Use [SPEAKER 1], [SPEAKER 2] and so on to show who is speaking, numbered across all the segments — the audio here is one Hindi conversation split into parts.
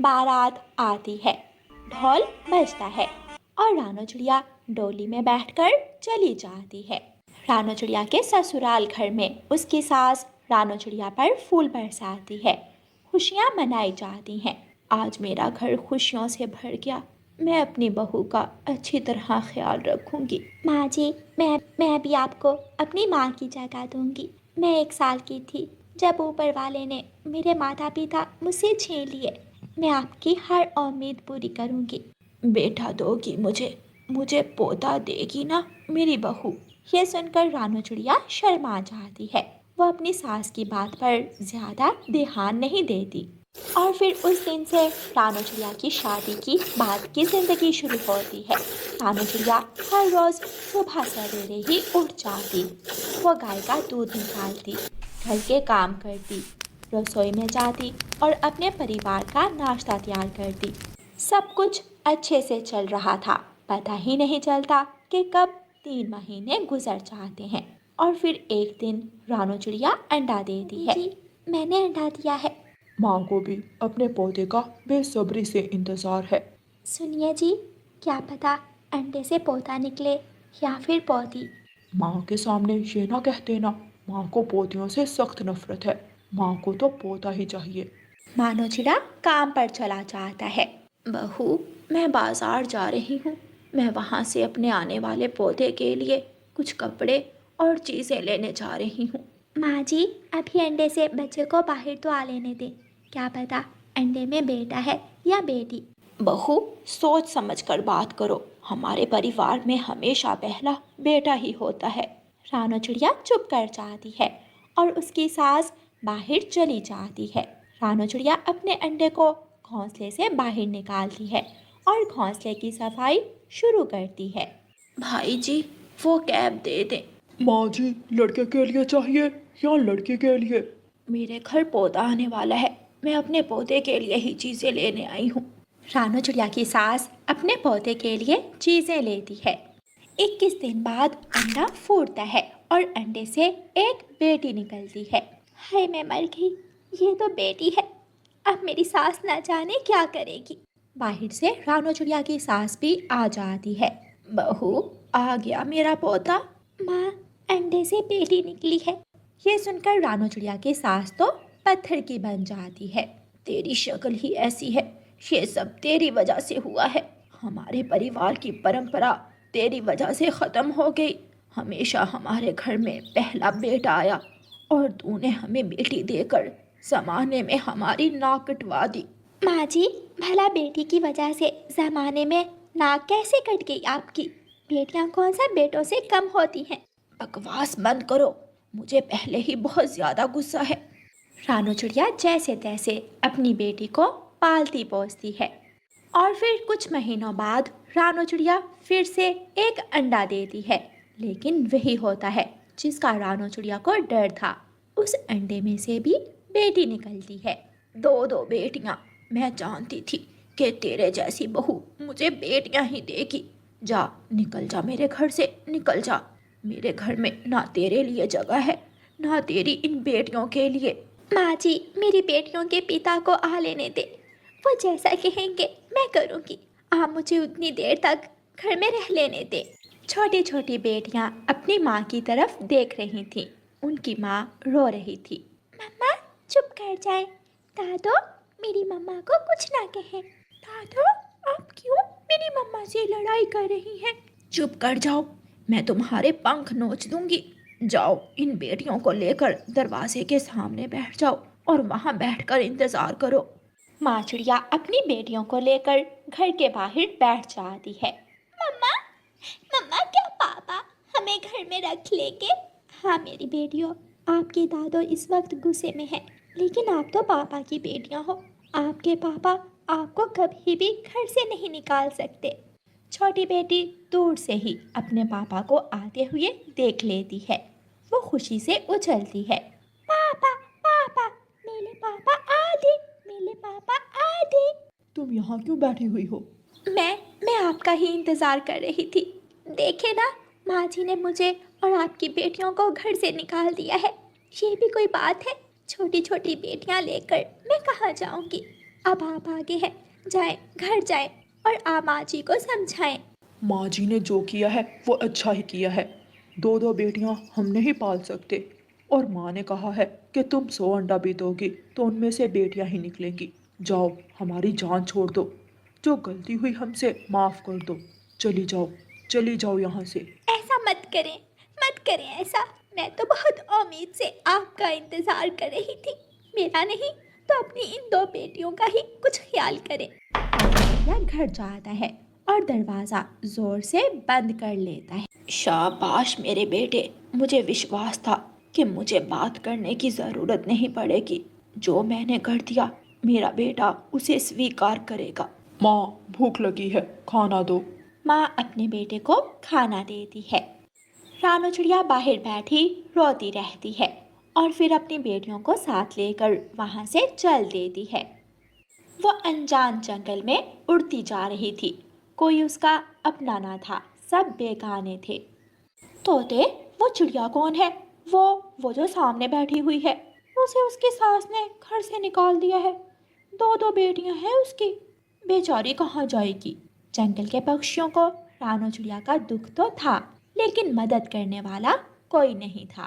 [SPEAKER 1] बारात आती है, ढोल बजता है और रानो चिड़िया डोली में बैठकर चली जाती है। रानो चिड़िया के ससुराल घर में उसकी सास रानो चिड़िया पर फूल बरसाती है। खुशियाँ मनाई जाती हैं। आज मेरा घर खुशियों से भर गया। मैं अपनी बहू का अच्छी तरह ख्याल रखूंगी। माँ जी, मैं भी आपको अपनी माँ की जगह दूंगी। मैं 1 साल की थी जब ऊपर वाले ने मेरे माता पिता मुझसे छीन लिए। मैं आपकी हर उम्मीद पूरी करूंगी। बेटा दोगी मुझे पोता देगी ना मेरी बहू। ये सुनकर रानो चिड़िया शर्मा जाती है। वो अपनी सास की बात पर ज्यादा ध्यान नहीं देती। और फिर उस दिन से रानो चिड़िया की शादी की बाद की जिंदगी शुरू होती है। रानो चिड़िया हर रोज सुबह सवेरे ही उठ जाती। वो गाय का दूध निकालती, घर के काम करती, रसोई में जाती और अपने परिवार का नाश्ता तैयार करती। सब कुछ अच्छे से चल रहा था। पता ही नहीं चलता कि कब 3 महीने गुजर जाते हैं। और फिर एक दिन रानो चिड़िया अंडा देती है। जी, मैंने अंडा दिया है।
[SPEAKER 2] माँ को भी अपने पौधे का बेसब्री से इंतजार है।
[SPEAKER 1] सुनिए जी, क्या पता अंडे से पौधा निकले या फिर पौधी।
[SPEAKER 2] माँ के सामने ये ना कह देना। माँ को पौधों से सख्त नफरत है। माँ को तो पौधा ही चाहिए।
[SPEAKER 1] मानो चिड़ा काम पर चला जाता है। बहू, मैं बाजार जा रही हूँ। मैं वहाँ से अपने आने वाले पौधे के लिए कुछ कपड़े और चीज़ें लेने जा रही हूँ। माँ जी, अभी अंडे से बच्चे को बाहर तो आ लेने दें। क्या पता अंडे में बेटा है या बेटी। बहू, सोच समझ कर बात करो। हमारे परिवार में हमेशा पहला बेटा ही होता है। रानो चिड़िया चुप कर जाती है और उसकी सास बाहर चली जाती है। रानो चिड़िया अपने अंडे को घोंसले से बाहर निकालती है और घोंसले की सफाई शुरू करती है। भाई जी, वो कैप दे दें।
[SPEAKER 2] माँ जी, लड़के के लिए चाहिए या लड़की के लिए?
[SPEAKER 1] मेरे घर पौधा आने वाला है। मैं अपने पौधे के लिए ही चीजें लेने आई हूँ। रानो चिड़िया की सास अपने पौधे के लिए चीजें लेती है। 21 दिन बाद अंडा फूटता है और अंडे से एक बेटी निकलती है। हाय, मैं मर गई। ये तो बेटी है। अब मेरी सास ना जाने क्या करेगी। बाहर से रानो चिड़िया की सास भी आ जाती है। बहू, आ गया मेरा पौधा। माँ, अंडे से बेटी निकली है। ये सुनकर रानो चिड़िया की सास तो पत्थर की बन जाती है। तेरी शक्ल ही ऐसी है। ये सब तेरी वजह से हुआ है। हमारे परिवार की परंपरा तेरी वजह से खत्म हो गई। हमेशा हमारे घर में पहला बेटा आया और तूने हमें बेटी देकर जमाने में हमारी नाक कटवा दी। माँ जी, भला बेटी की वजह से जमाने में नाक कैसे कट गई आपकी? बेटियाँ कौन सा बेटों से कम होती हैं? बकवास बंद करो। मुझे पहले ही बहुत ज्यादा गुस्सा है। रानो चिड़िया जैसे तैसे अपनी बेटी को पालती पोसती है और फिर कुछ महीनों बाद रानो चिड़िया फिर से एक अंडा देती है। लेकिन वही होता है जिसका रानो चिड़िया को डर था। उस अंडे में से भी बेटी निकलती है। दो दो बेटियां। मैं जानती थी कि तेरे जैसी बहू मुझे बेटियां ही देगी। जा, निकल जा मेरे घर से, निकल जा। मेरे घर में ना तेरे लिए जगह है, ना तेरी इन बेटियों के लिए। माँ जी, मेरी बेटियों के पिता को आ लेने दे। वो जैसा कहेंगे मैं करूँगी। आप मुझे उतनी देर तक घर में रह लेने दे। छोटी छोटी बेटियां अपनी माँ की तरफ देख रही थीं। उनकी माँ रो रही थी। मम्मा, चुप कर जाए। दादो, मेरी मम्मा को कुछ ना कहें। दादो, आप क्यों मेरी मम्मा से लड़ाई कर रही हैं? चुप कर जाओ, मैं तुम्हारे पंख नोच दूंगी। जाओ, इन बेटियों को लेकर दरवाजे के सामने बैठ जाओ और वहां बैठकर इंतजार करो। माँ चिड़िया अपनी बेटियों को लेकर घर के बाहर बैठ जाती है। मम्मा, मम्मा, क्या पापा हमें घर में रख लेंगे? हाँ मेरी बेटियों, आपके दादो इस वक्त गुस्से में हैं, लेकिन आप तो पापा की बेटियां हो। आपके पापा आपको कभी भी घर से नहीं निकाल सकते। छोटी बेटी दूर से ही अपने पापा को आते हुए देख लेती है। वो खुशी से उछलती है। पापा, पापा, मेरे पापा आदि, मेरे पापा आदि।
[SPEAKER 2] तुम यहाँ क्यों बैठी हुई हो?
[SPEAKER 1] मैं आपका ही इंतजार कर रही थी। देखे ना, माँ जी ने मुझे और आपकी बेटियों को घर से निकाल दिया है। ये भी कोई बात है? छोटी छोटी बेटियाँ लेकर मैं कहाँ जाऊँगी? अब आप आगे हैं, जाएं, घर जाएं और आप माँ जी को समझाएं।
[SPEAKER 2] माँ जी ने जो किया है वो अच्छा ही किया है। दो दो बेटियां हम नहीं पाल सकते। और माँ ने कहा है कि तुम 100 अंडा भी दोगी तो उनमें से बेटियां ही निकलेंगी। जाओ, हमारी जान छोड़ दो। जो गलती हुई हमसे माफ़ कर दो। चली जाओ यहाँ से।
[SPEAKER 1] ऐसा मत करें ऐसा। मैं तो बहुत उम्मीद से आपका इंतजार कर रही थी। मेरा नहीं तो अपनी इन दो बेटियों का ही कुछ ख्याल करें। या घर जाता है और दरवाजा जोर से बंद कर लेता है। शाबाश मेरे बेटे, मुझे विश्वास था कि मुझे बात करने की जरूरत नहीं पड़ेगी। जो मैंने कर दिया मेरा बेटा उसे स्वीकार करेगा।
[SPEAKER 2] माँ, भूख लगी है, खाना दो।
[SPEAKER 1] माँ अपने बेटे को खाना देती है। रानू चिड़िया बाहर बैठी रोती रहती है और फिर अपनी बेटियों को साथ लेकर वहाँ से चल देती है। वो अनजान जंगल में उड़ती जा रही थी। कोई उसका अपना ना था, सब बेगाने थे। तोते, वो चिड़िया कौन है? वो जो सामने बैठी हुई है। उसे उसकी सास ने घर से निकाल दिया है। दो दो बेटियां हैं उसकी। बेचारी कहाँ जाएगी? जंगल के पक्षियों को रानू चिड़िया का दुख तो था, लेकिन मदद करने वाला कोई नहीं था।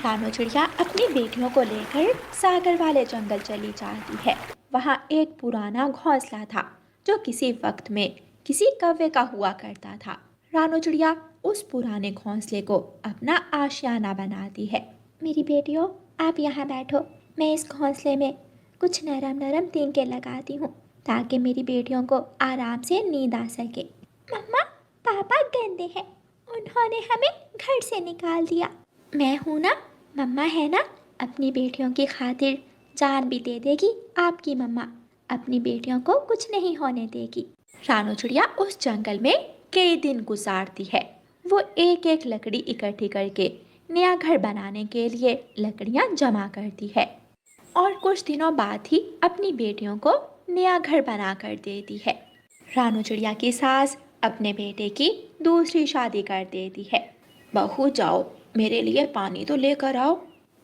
[SPEAKER 1] रानू चिड़िया अपनी बेटियों को लेकर सागर वाले जंगल चली जाती है। वहाँ एक पुराना घोंसला था जो किसी वक्त में किसी कौवे का हुआ करता था। रानू चिड़िया उस पुराने घोंसले को अपना आशियाना बनाती है। मेरी बेटियों, आप यहाँ बैठो। मैं इस घोंसले में कुछ नरम नरम तीनके लगाती हूँ ताकि मेरी बेटियों को आराम से नींद आ सके। मम्मा, पापा गंदे हैं, उन्होंने हमें घर से निकाल दिया। मैं हूँ ना, मम्मा है ना, अपनी बेटियों की खातिर जान भी दे देगी आपकी मम्मा। अपनी बेटियों को कुछ नहीं होने देगी। रानू चिड़िया उस जंगल में कई दिन गुजारती है। वो एक एक लकड़ी इकट्ठी करके नया घर बनाने के लिए लकड़ियाँ जमा करती है और कुछ दिनों बाद ही अपनी बेटियों को नया घर बना कर देती है। रानू चिड़िया की सास अपने बेटे की दूसरी शादी कर देती है। बहू, जाओ, मेरे लिए पानी तो लेकर आओ।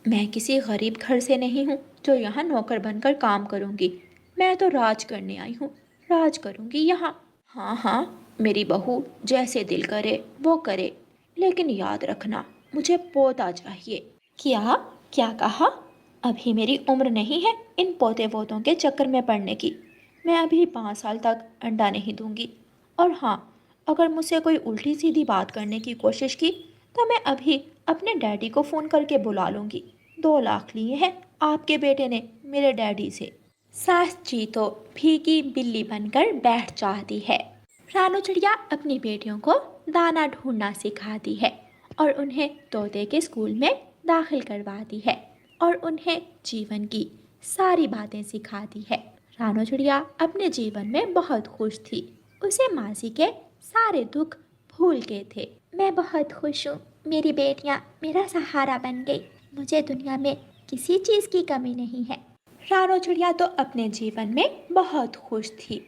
[SPEAKER 1] मैं किसी गरीब घर से नहीं हूँ जो यहाँ नौकर बनकर काम करूँगी। मैं तो राज करने आई हूँ, राज करूँगी यहाँ। हाँ हाँ, मेरी बहू जैसे दिल करे वो करे, लेकिन याद रखना मुझे पोता चाहिए। क्या क्या कहा? अभी मेरी उम्र नहीं है इन पोते वोतों के चक्कर में पड़ने की। मैं अभी 5 साल तक अंडा नहीं दूंगी। और हाँ, अगर मुझसे कोई उल्टी सीधी बात करने की कोशिश की तो मैं अभी अपने डैडी को फ़ोन करके बुला लूँगी। 2 लाख लिए हैं आपके बेटे ने मेरे डैडी से। सास जी तो भीगी बिल्ली बनकर बैठ जाती है। रानू चिड़िया अपनी बेटियों को दाना ढूंढना सिखाती है और उन्हें तोते के स्कूल में दाखिल करवाती है और उन्हें जीवन की सारी बातें सिखाती है। रानू चिड़िया अपने जीवन में बहुत खुश थी। उसे मासी के सारे दुख भूल गए थे। मैं बहुत खुश हूँ, मेरी बेटियाँ मेरा सहारा बन गई। मुझे दुनिया में किसी चीज़ की कमी नहीं है। रानू चिड़िया तो अपने जीवन में बहुत खुश थी,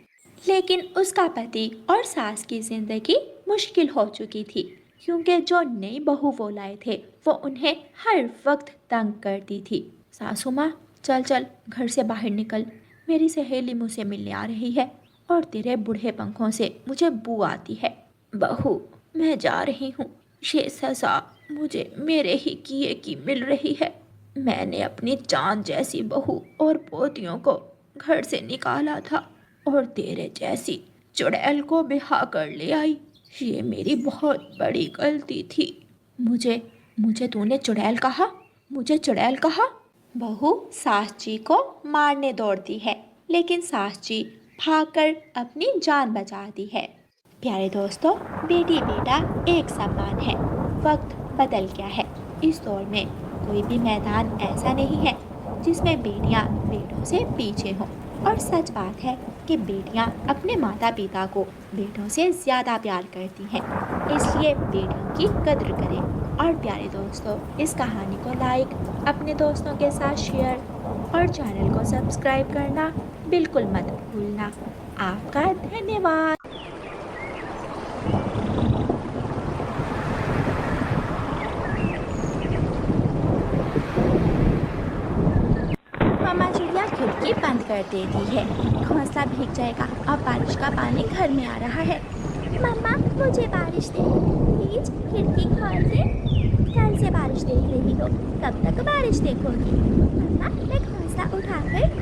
[SPEAKER 1] लेकिन उसका पति और सास की जिंदगी मुश्किल हो चुकी थी, क्योंकि जो नई बहू वो लाए थे वो उन्हें हर वक्त तंग करती थी। सासू माँ, चल चल घर से बाहर निकल, मेरी सहेली मुझसे मिलने आ रही है और तेरे बूढ़े पंखों से मुझे बू आती है। बहू, मैं जा रही हूँ, ये सजा मुझे मेरे ही किए की मिल रही है। मैंने अपनी चांद जैसी बहू और पोतियों को घर से निकाला था और तेरे जैसी चुड़ैल को बिहा कर ले आई। ये मेरी बहुत बड़ी गलती थी। मुझे तूने चुड़ैल कहा? मुझे चुड़ैल कहा? बहू सास जी को मारने दौड़ती है, लेकिन सास जी भागकर अपनी जान बचाती है। प्यारे दोस्तों, बेटी बेटा एक समान है। वक्त बदल गया है। इस दौर में कोई भी मैदान ऐसा नहीं है जिसमें बेटियां बेटों से पीछे हों। और सच बात है कि बेटियां अपने माता पिता को बेटों से ज़्यादा प्यार करती हैं। इसलिए बेटियों की कद्र करें। और प्यारे दोस्तों, इस कहानी को लाइक, अपने दोस्तों के साथ शेयर और चैनल को सब्सक्राइब करना बिल्कुल मत भूलना। आपका धन्यवाद। मम्मा चिड़िया खिड़की खिड़की बंद कर देती है। घोंसला भीग जाएगा और बारिश का पानी घर में आ रहा है।
[SPEAKER 3] मम्मा मुझे बारिश देखो, प्लीज खिड़की खोलिए। कल से बारिश देख रही हो, कब तक बारिश देखोगी? मम्मा मैं घोंसला उठाकर